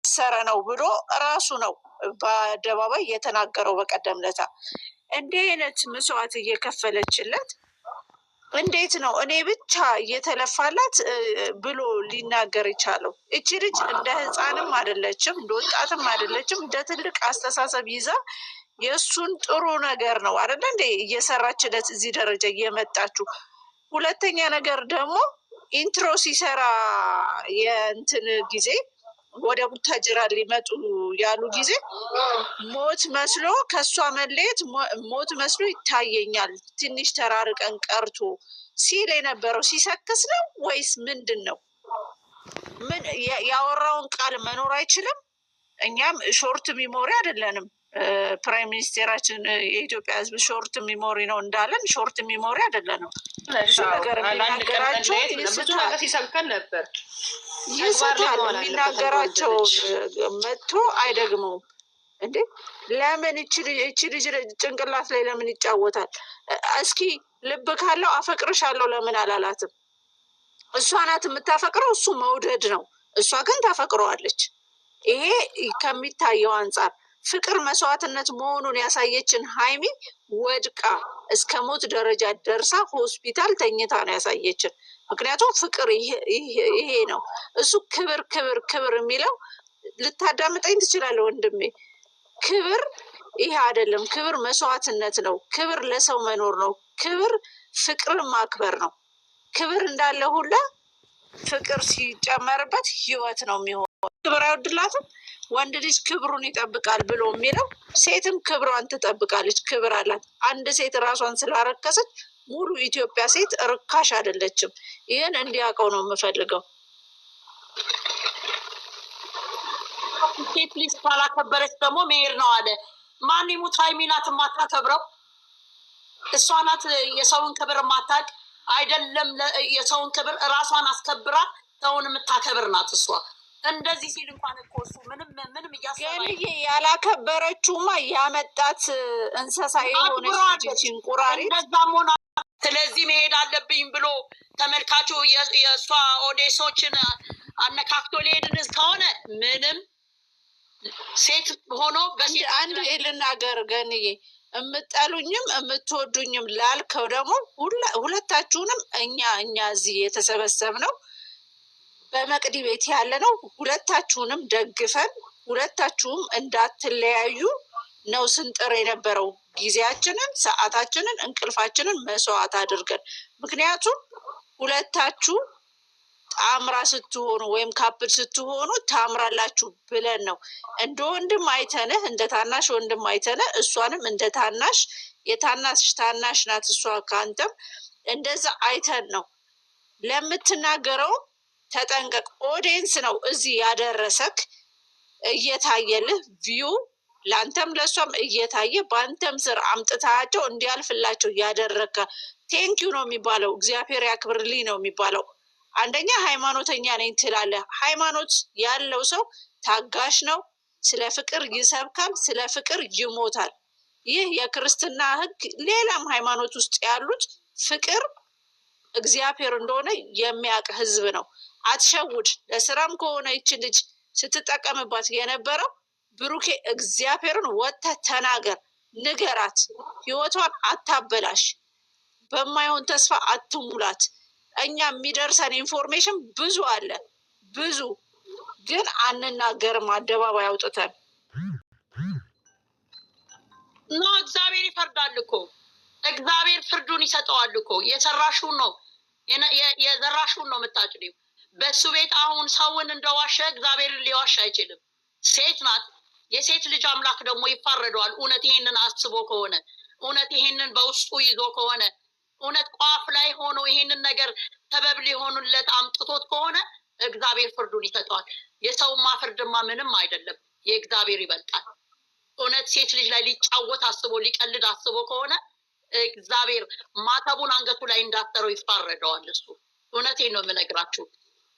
ሰረ ነው ብሎ ራሱ ነው በአደባባይ የተናገረው በቀደም ለታ። እንዲህ አይነት መስዋዕት እየከፈለችለት እንዴት ነው እኔ ብቻ እየተለፋላት ብሎ ሊናገር የቻለው? እቺ ልጅ እንደ ህፃንም አይደለችም፣ እንደ ወጣትም አይደለችም። እንደ ትልቅ አስተሳሰብ ይዛ የእሱን ጥሩ ነገር ነው አይደለ እንደ እየሰራችለት እዚህ ደረጃ እየመጣችሁ። ሁለተኛ ነገር ደግሞ ኢንትሮ ሲሰራ የእንትን ጊዜ ወደ ቡታጅራ ሊመጡ ያሉ ጊዜ ሞት መስሎ ከእሷ መለየት ሞት መስሎ ይታየኛል፣ ትንሽ ተራርቀን ቀርቶ ሲል የነበረው ሲሰክስ ነው ወይስ ምንድን ነው? ምን ያወራውን ቃል መኖር አይችልም? እኛም ሾርት ሚሞሪ አይደለንም። ፕራይም ሚኒስቴራችን የኢትዮጵያ ህዝብ ሾርት ሚሞሪ ነው እንዳለን ሾርት ሚሞሪ አይደለንም። ብዙ ነገር የሚናገራቸው ሲሰብከን ነበር ይስታል። የሚናገራቸው መጥቶ አይደግመውም እንዴ? ለምን እቺ ልጅ ጭንቅላት ላይ ለምን ይጫወታል? እስኪ ልብ ካለው አፈቅርሻለሁ ለምን አላላትም? እሷ ናት የምታፈቅረው፣ እሱ መውደድ ነው። እሷ ግን ታፈቅረዋለች። ይሄ ከሚታየው አንጻር ፍቅር መስዋዕትነት መሆኑን ያሳየችን ሀይሚ ወድቃ እስከ ሞት ደረጃ ደርሳ ሆስፒታል ተኝታ ነው ያሳየችን። ምክንያቱም ፍቅር ይሄ ነው። እሱ ክብር ክብር ክብር የሚለው ልታዳምጠኝ ትችላለህ ወንድሜ። ክብር ይሄ አይደለም። ክብር መስዋዕትነት ነው። ክብር ለሰው መኖር ነው። ክብር ፍቅርን ማክበር ነው። ክብር እንዳለ ሁላ ፍቅር ሲጨመርበት ህይወት ነው የሚሆነው። ክብር አይወድላትም። ወንድ ልጅ ክብሩን ይጠብቃል ብሎ የሚለው ሴትም ክብሯን ትጠብቃለች። ክብር አላት። አንድ ሴት ራሷን ስላረከሰች ሙሉ ኢትዮጵያ ሴት ርካሽ አይደለችም። ይህን እንዲያውቀው ነው የምፈልገው። ሴት ልጅ ካላከበረች ደግሞ መሄድ ነው አለ። ማን ይሙት ሀይሚ ናት የማታከብረው። እሷ ናት የሰውን ክብር የማታውቅ አይደለም። የሰውን ክብር እራሷን አስከብራ ሰውን የምታከብር ናት እሷ። እንደዚህ ሲል እንኳን እኮ እሱ ምንም እያሰባኝ ያላከበረችውማ ያመጣት እንስሳ የሆነች እንቁራሪ እንደዛም ሆና ስለዚህ መሄድ አለብኝ ብሎ ተመልካቹ የእሷ ኦዴሶችን አነካክቶ ሊሄድን ከሆነ ምንም ሴት ሆኖ አንድ ልናገር ገንዬ፣ የምጠሉኝም የምትወዱኝም ላልከው ደግሞ ሁለታችሁንም እኛ እዚህ የተሰበሰብነው በመቅዲ ቤት ያለ ነው። ሁለታችሁንም ደግፈን ሁለታችሁም እንዳትለያዩ ነው ስንጥር የነበረው። ጊዜያችንን፣ ሰዓታችንን፣ እንቅልፋችንን መስዋዕት አድርገን ምክንያቱም ሁለታችሁ ጣምራ ስትሆኑ ወይም ካፕል ስትሆኑ ታምራላችሁ ብለን ነው። እንደ ወንድም አይተንህ፣ እንደ ታናሽ ወንድም አይተንህ፣ እሷንም እንደ ታናሽ የታናሽ ታናሽ ናት እሷ ከአንተም እንደዛ አይተን ነው። ለምትናገረው ተጠንቀቅ። ኦዲየንስ ነው እዚህ ያደረሰክ እየታየልህ ቪው ለአንተም ለእሷም እየታየ በአንተም ስር አምጥታቸው እንዲያልፍላቸው ያደረከ ቴንኪዩ ነው የሚባለው። እግዚአብሔር ያክብርልኝ ነው የሚባለው። አንደኛ ሃይማኖተኛ ነኝ ትላለህ። ሃይማኖት ያለው ሰው ታጋሽ ነው። ስለ ፍቅር ይሰብካል፣ ስለ ፍቅር ይሞታል። ይህ የክርስትና ሕግ ሌላም ሃይማኖት ውስጥ ያሉት ፍቅር እግዚአብሔር እንደሆነ የሚያውቅ ህዝብ ነው። አትሸውድ። ለስራም ከሆነ ይች ልጅ ስትጠቀምባት የነበረው ብሩኬ እግዚአብሔርን ወጥተህ ተናገር፣ ንገራት። ህይወቷን አታበላሽ። በማይሆን ተስፋ አትሙላት። እኛ የሚደርሰን ኢንፎርሜሽን ብዙ አለ፣ ብዙ ግን አንናገርም። አደባባይ አውጥተን ኖ እግዚአብሔር ይፈርዳል እኮ። እግዚአብሔር ፍርዱን ይሰጠዋል እኮ። የሰራሽውን ነው የዘራሽውን ነው የምታጭሪው። በሱ ቤት አሁን ሰውን እንደዋሸ እግዚአብሔርን ሊዋሽ አይችልም። ሴት ናት። የሴት ልጅ አምላክ ደግሞ ይፋረደዋል። እውነት ይሄንን አስቦ ከሆነ እውነት ይሄንን በውስጡ ይዞ ከሆነ እውነት ቋፍ ላይ ሆኖ ይሄንን ነገር ሰበብ ሊሆኑለት አምጥቶት ከሆነ እግዚአብሔር ፍርዱን ይሰጠዋል። የሰውማ ፍርድማ ምንም አይደለም፣ የእግዚአብሔር ይበልጣል። እውነት ሴት ልጅ ላይ ሊጫወት አስቦ ሊቀልድ አስቦ ከሆነ እግዚአብሔር ማተቡን አንገቱ ላይ እንዳሰረው ይፋረደዋል እሱ። እውነቴን ነው የምነግራችሁ።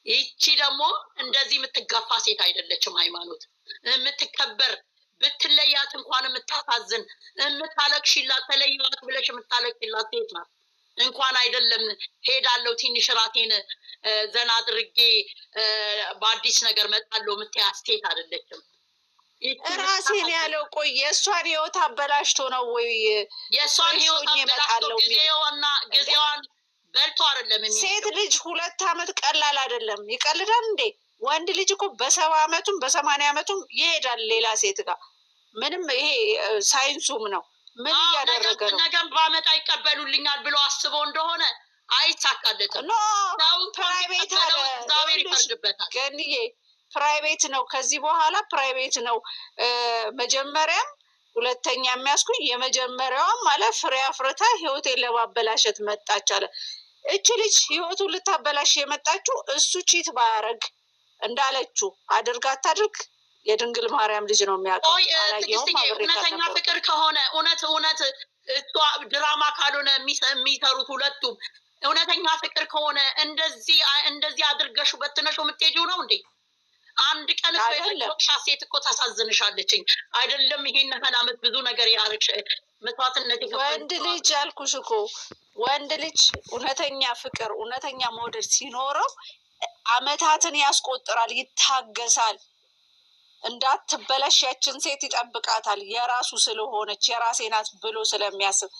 ይቺ ደግሞ እንደዚህ የምትጋፋ ሴት አይደለችም። ሃይማኖት የምትከበር ብትለያት እንኳን የምታሳዝን የምታለቅሽላት ተለያት ብለሽ የምታለቅሽላት ሴት ናት። እንኳን አይደለም ሄዳለሁ ትንሽ ራቴን ዘና አድርጌ በአዲስ ነገር መጣለሁ የምትይ ሴት አይደለችም። ራሴን ያለው ቆይ የእሷን ህይወት አበላሽቶ ነው ወይ? የእሷን ህይወት አበላሽቶ ጊዜዋን በልቶ አይደለም። ሴት ልጅ 2 ዓመት ቀላል አይደለም። ይቀልዳል እንዴ? ወንድ ልጅ እኮ በ70 ዓመቱም በ80 ዓመቱም ይሄዳል ሌላ ሴት ጋር። ምንም ይሄ ሳይንሱም ነው። ምን እያደረገ ነው? ነገም በአመት አይቀበሉልኛል ብሎ አስበው እንደሆነ አይሳካለትም። ፕራይቬት አለ እግዚአብሔር ይፈርድበታል። ገንዬ ፕራይቬት ነው። ከዚህ በኋላ ፕራይቬት ነው። መጀመሪያም ሁለተኛ የሚያስኩኝ የመጀመሪያዋም ማለት ፍሬ አፍርታ ህይወቴን ለማበላሸት መጣች አለ። እች ልጅ ህይወቱን ልታበላሽ የመጣችው እሱ ቺት ባያረግ እንዳለችው አድርግ አታድርግ የድንግል ማርያም ልጅ ነው የሚያውቀው። እውነተኛ ፍቅር ከሆነ እውነት ድራማ ካልሆነ የሚሰሩት ሁለቱም እውነተኛ ፍቅር ከሆነ እንደዚህ አድርገሹ በትነሹ የምትሄጂው ነው እንዴ? አንድ ቀን ሻ ሴት እኮ ታሳዝንሻለችኝ አይደለም? ይሄን ያህል አመት ብዙ ነገር ያርግሽ መስዋዕትነት ወንድ ልጅ አልኩሽ እኮ ወንድ ልጅ እውነተኛ ፍቅር እውነተኛ መውደድ ሲኖረው አመታትን ያስቆጥራል፣ ይታገሳል። እንዳትበለሽ ያችን ሴት ይጠብቃታል። የራሱ ስለሆነች የራሴ ናት ብሎ ስለሚያስብ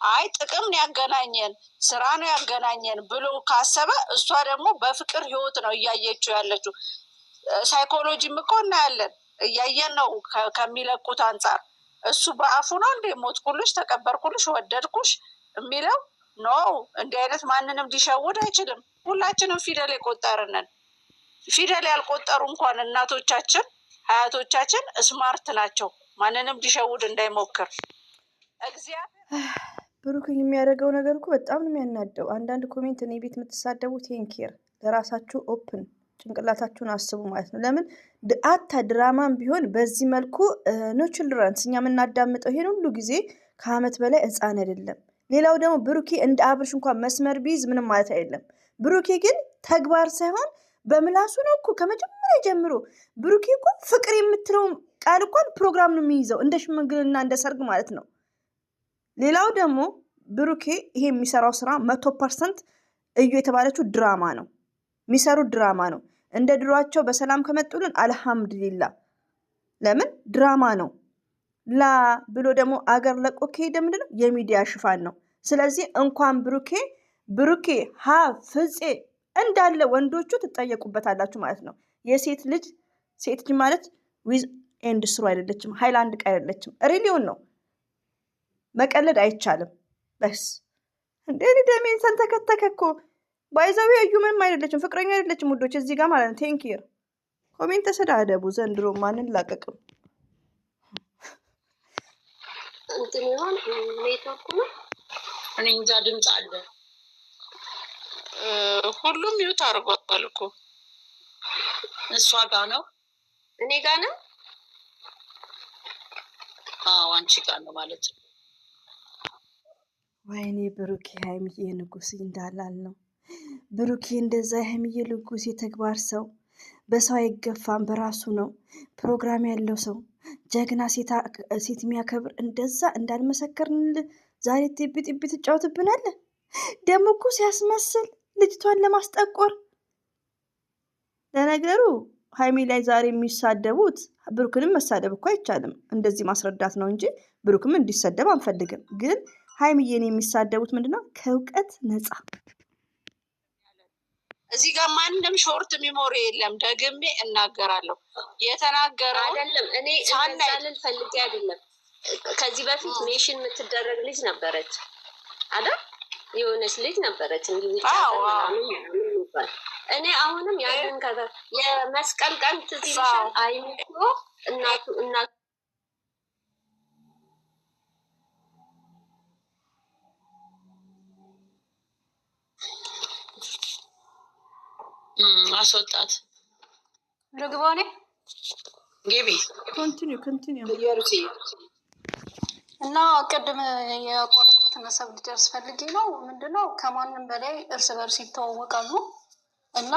አይ ጥቅም ነው ያገናኘን ስራ ነው ያገናኘን ብሎ ካሰበ እሷ ደግሞ በፍቅር ህይወት ነው እያየችው ያለችው። ሳይኮሎጂም እኮ እናያለን እያየን ነው ከሚለቁት አንጻር። እሱ በአፉ ነው እንዴ ሞትኩልሽ፣ ተቀበርኩልሽ፣ ወደድኩሽ የሚለው ኖ። እንዲህ አይነት ማንንም ሊሸውድ አይችልም። ሁላችንም ፊደል የቆጠርነን። ፊደል ያልቆጠሩ እንኳን እናቶቻችን ሀያቶቻችን ስማርት ናቸው። ማንንም ሊሸውድ እንዳይሞክር ብሩክ የሚያደርገው ነገር እኮ በጣም ነው የሚያናደው። አንዳንድ ኮሜንት እኔ ቤት የምትሳደቡት ቴንኬር ለራሳችሁ ኦፕን ጭንቅላታችሁን አስቡ ማለት ነው። ለምን አታ ድራማም ቢሆን በዚህ መልኩ ኖ ችልድረንስ እኛ የምናዳምጠው ይሄን ሁሉ ጊዜ ከአመት በላይ ህፃን አይደለም። ሌላው ደግሞ ብሩኬ እንደ አብርሽ እንኳን መስመር ቢይዝ ምንም ማለት አይደለም። ብሩኬ ግን ተግባር ሳይሆን በምላሱ ነው እኮ ከመጀመሪያ ጀምሮ። ብሩኬ እኮ ፍቅር የምትለው ቃል እንኳን ፕሮግራም ነው የሚይዘው እንደ ሽምግልና እንደ ሰርግ ማለት ነው። ሌላው ደግሞ ብሩኬ ይሄ የሚሰራው ስራ 100% እዩ የተባለችው ድራማ ነው የሚሰሩት ድራማ ነው። እንደ ድሯቸው በሰላም ከመጡልን አልሐምዱሊላ። ለምን ድራማ ነው። ላ ብሎ ደግሞ አገር ለቆ ከሄደ ምንድነው የሚዲያ ሽፋን ነው። ስለዚህ እንኳን ብሩኬ ፍፄ እንዳለ ወንዶቹ ትጠየቁበታላችሁ ማለት ነው። ሴት ልጅ ማለት ዊዝ ኤንድ ስሩ አይደለችም፣ ሃይላንድ ቃ አይደለችም፣ ሪሊዮን ነው። መቀለድ አይቻልም። በስ እንዴ ደሜን ሰንተከተከ እኮ ባይዛዊ እዩ ምንም አይደለችም፣ ፍቅረኛ አይደለችም ውዶች። እዚህ ጋር ማለት ነው ቴንኪር ኮሜንት ተሰዳደቡ። ዘንድሮ ማንን ላቀቅም እንትን ይሆን ኔትወርክ ነው። እኔ እንጃ ድምፅ አለ። ሁሉም ሚውት አድርጓል እኮ። እሷ ጋር ነው እኔ ጋር ነው። አዎ አንቺ ጋር ነው ማለት ነው። ወይኔ ብሩኬ ሀይሚዬ ንጉስ እንዳላል ነው። ብሩኬ እንደዛ ሀይሚዬ ንጉስ የተግባር ሰው በሰው አይገፋም፣ በራሱ ነው ፕሮግራም ያለው ሰው ጀግና ሴት የሚያከብር እንደዛ እንዳልመሰከርን ዛሬ ጢቢ ትጫወትብናለ። ደግሞ እኮ ሲያስመስል ልጅቷን ለማስጠቆር። ለነገሩ ሀይሚ ላይ ዛሬ የሚሳደቡት ብሩክንም መሳደብ እኮ አይቻልም፣ እንደዚህ ማስረዳት ነው እንጂ ብሩክም እንዲሰደብ አንፈልግም። ግን ሀይሚዬን የሚሳደቡት ምንድነው? ከእውቀት ነፃ። እዚህ ጋር ማንም ሾርት ሚሞሪ የለም። ደግሜ እናገራለሁ። የተናገረው አይደለም እኔ ሳንል ፈልጌ አይደለም። ከዚህ በፊት ሜሽን የምትደረግ ልጅ ነበረች አይደል? የሆነች ልጅ ነበረች እንግዲህ እኔ አሁንም ያንን ከዛ የመስቀል ቀን ትዝ ይልሻል? አይሚኮ እናቱ አስወጣት። ልግባው እኔ ግቢ ኮንቲኒው እና ቅድም የቆረጥኩትን ሀሳብ ልጨርስ ፈልጌ ነው። ምንድነው ከማንም በላይ እርስ በርስ ይተዋወቃሉ እና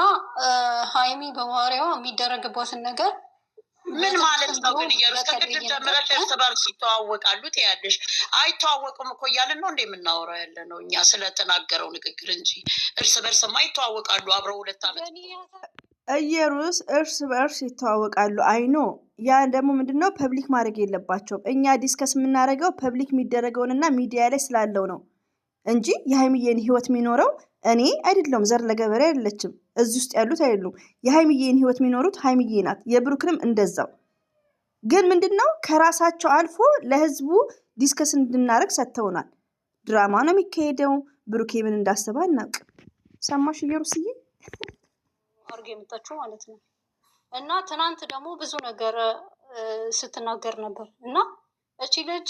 ሀይሚ በባህሪዋ የሚደረግባትን ነገር ምን ማለት ነው ግን? እየሩስ ከቅድም ጀምረሽ እርስ በርስ ይተዋወቃሉ ትያለሽ። አይተዋወቁም እኮ እያልን ነው እንደምናወራው ያለ ነው እኛ ስለተናገረው ንግግር እንጂ እርስ በርስማ ይተዋወቃሉ። አብረው 2 ዓመት እየሩስ እርስ በእርስ ይተዋወቃሉ። አይኖ ያ ደግሞ ምንድነው ፐብሊክ ማድረግ የለባቸውም። እኛ ዲስከስ የምናደርገው ፐብሊክ የሚደረገውንና ሚዲያ ላይ ስላለው ነው እንጂ የሀይሚዬን ህይወት የሚኖረው እኔ አይደለም። ዘር ለገበሬ አይደለችም። እዚህ ውስጥ ያሉት አይደሉም። የሀይሚዬን ህይወት የሚኖሩት ሀይሚዬ ናት። የብሩክንም እንደዛው። ግን ምንድነው ከራሳቸው አልፎ ለህዝቡ ዲስከስ እንድናደርግ ሰጥተውናል። ድራማ ነው የሚካሄደው። ብሩኬ ምን እንዳሰባ እናውቅ። ሰማሽ እየሩስዬ አርጌ የመጣችው ማለት ነው። እና ትናንት ደግሞ ብዙ ነገር ስትናገር ነበር እና እቺ ልጅ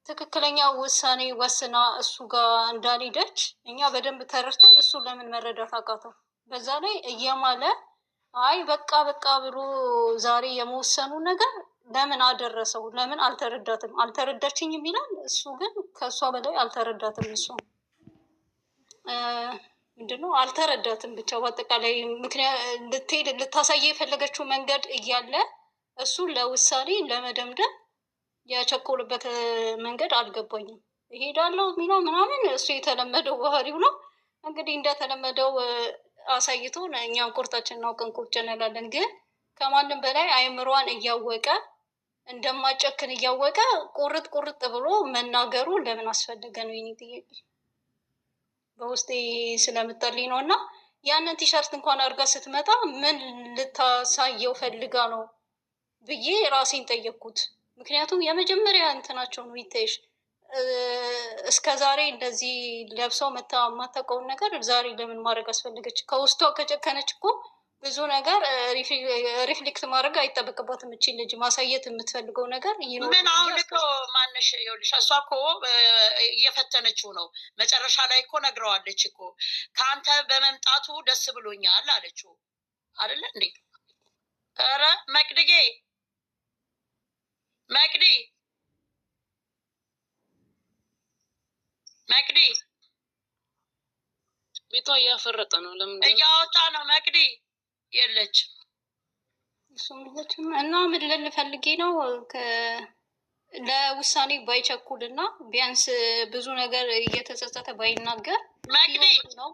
ትክክለኛ ውሳኔ ወስና እሱ ጋር እንዳልሄደች እኛ በደንብ ተረድተን እሱ ለምን መረዳት አቃተው? በዛ ላይ እየማለ አይ በቃ በቃ ብሎ ዛሬ የመወሰኑ ነገር ለምን አደረሰው? ለምን አልተረዳትም? አልተረዳችኝም ይላል። እሱ ግን ከእሷ በላይ አልተረዳትም። እሱ ምንድነው አልተረዳትም። ብቻ በአጠቃላይ ምክንያት ልትሄድ ልታሳየ የፈለገችው መንገድ እያለ እሱ ለውሳኔ ለመደምደም የቸኮልበት መንገድ አልገባኝም። ይሄዳለው የሚለው ምናምን እሱ የተለመደው ባህሪው ነው። እንግዲህ እንደተለመደው አሳይቶን እኛም ቁርጣችንን አውቀን ቁጭ እንላለን። ግን ከማንም በላይ አይምሯን እያወቀ እንደማጨክን እያወቀ ቁርጥ ቁርጥ ብሎ መናገሩ ለምን አስፈለገ ነው የኔ ጥያቄ። በውስጤ ስለምጠልኝ ነው። እና ያንን ቲሸርት እንኳን አድርጋ ስትመጣ ምን ልታሳየው ፈልጋ ነው ብዬ ራሴን ጠየቅኩት። ምክንያቱም የመጀመሪያ እንትናቸው ነው ይታይሽ። እስከ ዛሬ እንደዚህ ለብሰው መታ የማታውቀውን ነገር ዛሬ ለምን ማድረግ አስፈለገች? ከውስጧ ከጨከነች እኮ ብዙ ነገር ሪፍሌክት ማድረግ አይጠበቅባትም። እቺን ልጅ ማሳየት የምትፈልገው ነገር ምን አሁን እኮ ማነሽ ይኸውልሽ፣ እሷ እኮ እየፈተነችው ነው። መጨረሻ ላይ እኮ ነግረዋለች እኮ ከአንተ በመምጣቱ ደስ ብሎኛል አለችው አይደለ እንዴ? ኧረ መቅድጌ መቅዲ መቅዲ ቤቷ እያፈረጠ ነው። ለምን እያወጣ ነው? መቅዲ የለች እና ምን ልል ፈልጌ ነው ለውሳኔ ባይቸኩል እና ቢያንስ ብዙ ነገር እየተጸጸተ ባይናገር መቅዲ ነው።